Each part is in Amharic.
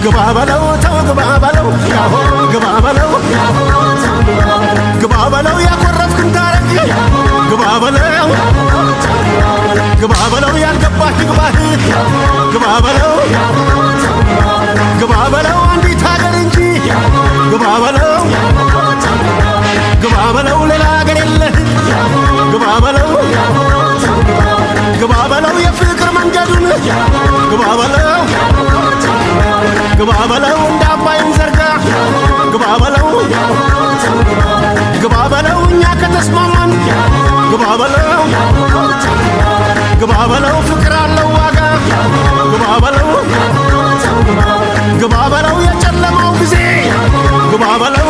ግባ በለው ተው ግባ በለው ግባ በለው ግባ በለው ያኮረፍክን ታረቂ ግባ በለው ግባ በለው ያልገባህ ግባህ ግባ በለው ግባ በለው አንዲት ሀገር እንጂ ግባ በለው ግባ በለው ሌላ ሀገር የለህ ግባ በለው ግባ በለው የፍቅር መንገዱን ግባ በለው ግባ በለው እንደ አባይን ዘርጋ ግባ በለው ግባ በለው እኛ ከተስማማን ግባ በለው ግባ በለው ፍቅር አለው ዋጋ ግባ በለው ግባ በለው የጨለማው ጊዜ ግባ በለው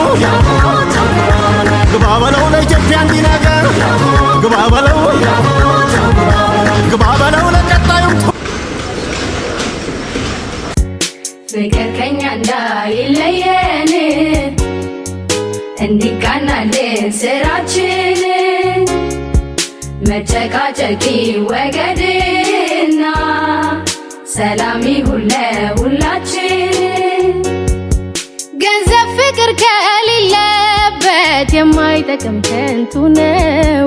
ግባ በለው ለኢትዮጵያ እንዲነጋ ግባ በለው ግባ በለው ለቀጣዩ ፍቅር ከኛ እንዳይለየን እንዲቃናልን ስራችን መጨቃጨቂ ወገድና ሰላም ይሁን ለሁላችን። ገንዘብ ፍቅር ከሌለበት የማይጠቅም ከንቱ ነው።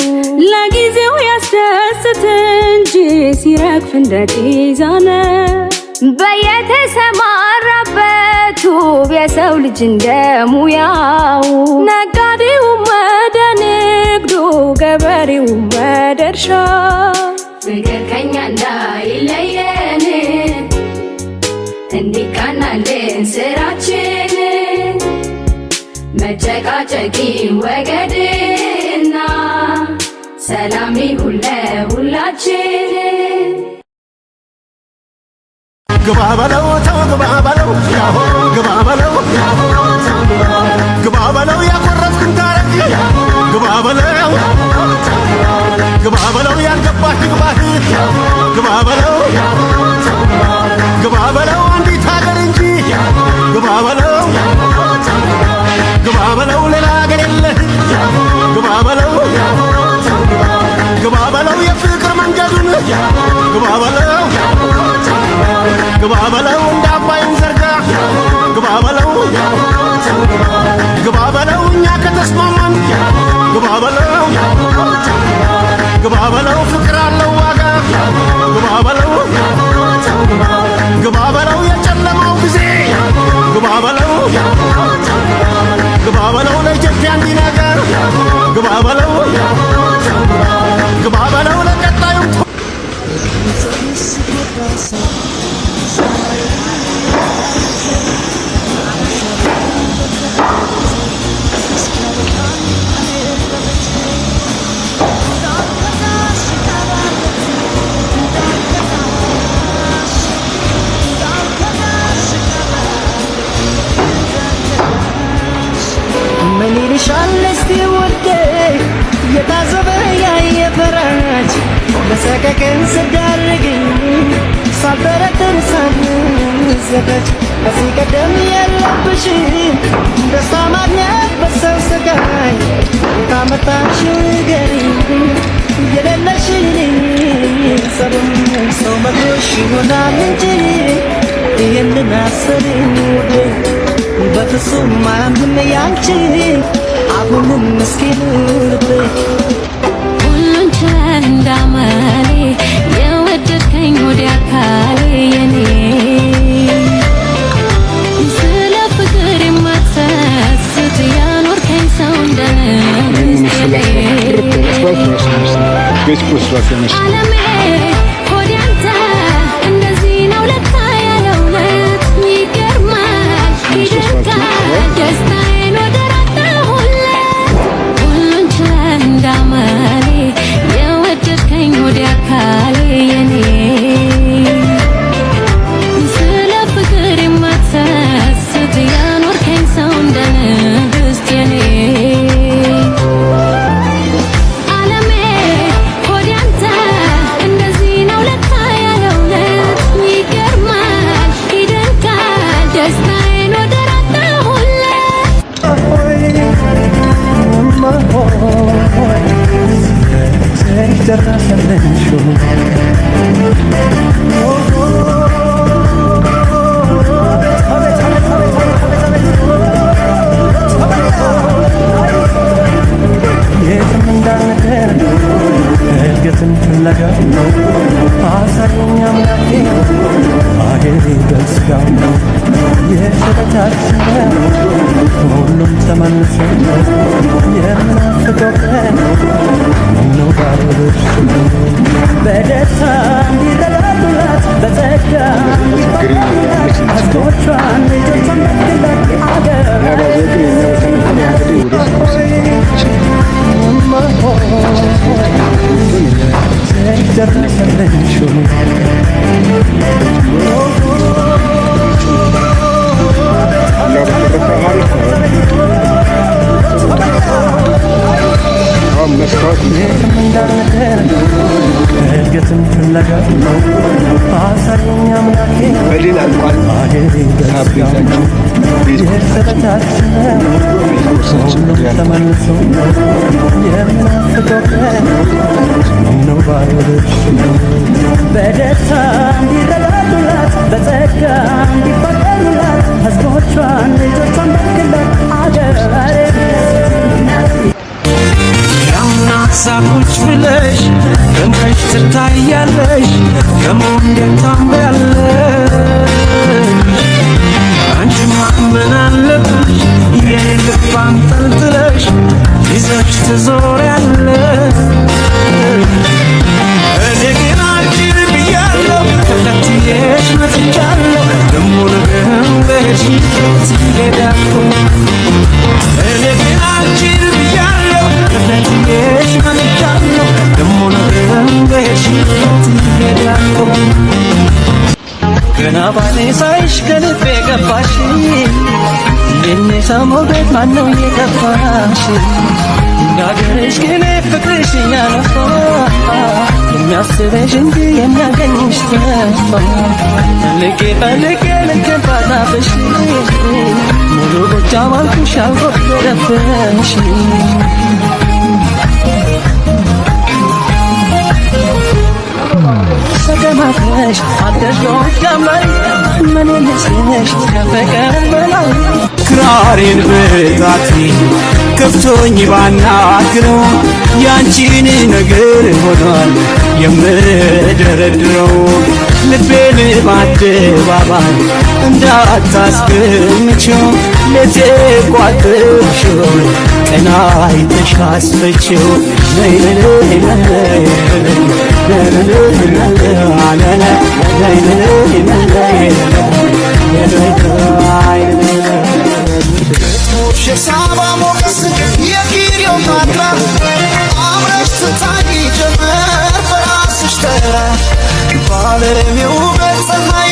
ለጊዜው ያስደስት እንጂ ሲረግፍ እንደ ጤዛ ነው። በየተሰማራበት ውብ የሰው ልጅ እንደሙያው ነጋዴውም ወደ ንግዱ ገበሬውም ወደ እርሻ ፍቅር ከኛ እንዳይለየን እንዲቃናልን ስራችን መጨቃጨቂ ወገድና ሰላም ይሁን ለሁላችን። ግባ በለው ተው ግባ በለው ግባ በለው ግባ በለው ያኮረፍክን ታረቂ ግባ በለው ግባ በለው ያልገባህ ግባህ ግባ በለው ግባ በለው አንዲት ሀገር እንጂ ግባ በለው ግባ በለው ሌላ ሀገር የለህ ግባ በለው ግባ በለው የፍቅር መንገዱን ግባ በለው ግባ በለው እንደ አባይን ዘርጋ ግባ በለው ግባ በለው እኛ ከተስማማን ግባ በለው ግባ በለው ፍቅር አለው ዋጋ ግባ በለው ግባ በለው የጨለማው ጊዜ ግባ በለው ግባ በለው ለኢትዮጵያ እንዲነጋ ግባ በለው ግባ በለው ለቀጣዩ ምን ይልሻል እስቲ ውዴ የታዘበ ያየ ፈራጅ በሰቀቀን ስዳርግኝ ሳልጠረጥር ሳልዘጋጅ ከዚህ ቀደም የለብሽም ደስታ ማግኘት በሰው ስቃይ የታመጣሽ ንገሪኝ የሌለሽን ሰብም ሰው መቶሽ ይሆናል እንጂ ይህንን አስሪኝ ውዴ በፍጹም ማንም ያንቺን አሁንም ምስኪን ልቤ ሁሉን ችለህ እንዳመሌ የወደድከኝ ወደ አካሌ የኔ ስለ ፍቅር የማትሰስት ያኖርከኝ ሰው እንደነስቴ ዓለሜ ሆዴ አንተ እንደዚህ ነው ለካ ያለው ለት ይገርማል ይደንቃል ደስታዬን ወደር አጣሁለት ሁሉን ችለህ እንዳመሌ የወደድከኝ ወደ አካሌ የኔ ስለ ፍቅር የማትሰስት ያኖርከኝ ሰው እንደ ንግሥት የኔ ዓለሜ ሆዴ አንተ እንደዚህ የተበታተነ ሁሉም ተመልሶ የምናፍቀው ቀን ምነው ባይደርስ በደስታ እንዲረዳዱላት በጸጋ እንዲፈቅዱላት ሕዝቦቿን ልጆቿን ደግላት አገር ደረሰልሽ እድገትን ፍለጋ አሳየኝ አምላኬ አገሬ ገዛቸው የተበታተነ ሁሉም ተመልሶ የምናፍቀው ቀን ምነው ባይደርስ በደስታ እንዲረዳዱላት በጸጋ እንዲፈቅዱላት ሕዝቦቿን ልጆቿን ደግላት አገር ዛፎች ብለሽ ደምቀሽ ትታያለሽ ከሞንዴት ታምሪያለሽ አንቺማ ምን አለብሽ የኔን ልብ አንጠልጥለሽ ይዘሽ ትዞሪያለሽ እኔ ግን አንቺን ብያለሁ ተከትዬሽ መጥቻለሁ ደሞ ነገም በሄድሽበት እሄዳለሁ እኔ ግን አንቺን ብያለሁ ተከትዬሽ መጥቻለሁ ደሞ ነገም በሄድሽበት እሄዳለሁ ገና ባኔ ሳይሽ ከልቤ ገባሽ የኔ ሰው መውደድ ማነው የገባሽ እንዳገርሽ ግን ፍቅርሽ እያለፋ የሚያስበሽ እንጂ የሚያገኝሽ ተስፋ ፈልጌ ፈልጌ ልክን ባጣብሽ ሙሉ ጎጃም አልኩሽ አልጎደለብሽ ሰገማትሽ አደሽ ጎጃም ላይ ምን ይመስልሽ ከፍቅር በላይ ክራሬን በጣቴ ከፍቶኝ ባናግረው ያንቺን ነገር ሆኗል የምደረድረው ልቤን በአደባባይ እንዳታስገምችው ለቴ ቋጥርሽው ቀና አይተሽ አስፈችው ነይ የሳባ ሞገስ የኪሪዮፓትራ አብረሽ ትታይ ጀመር በራስሽ ተራ ባለም የውበት ፀሐይ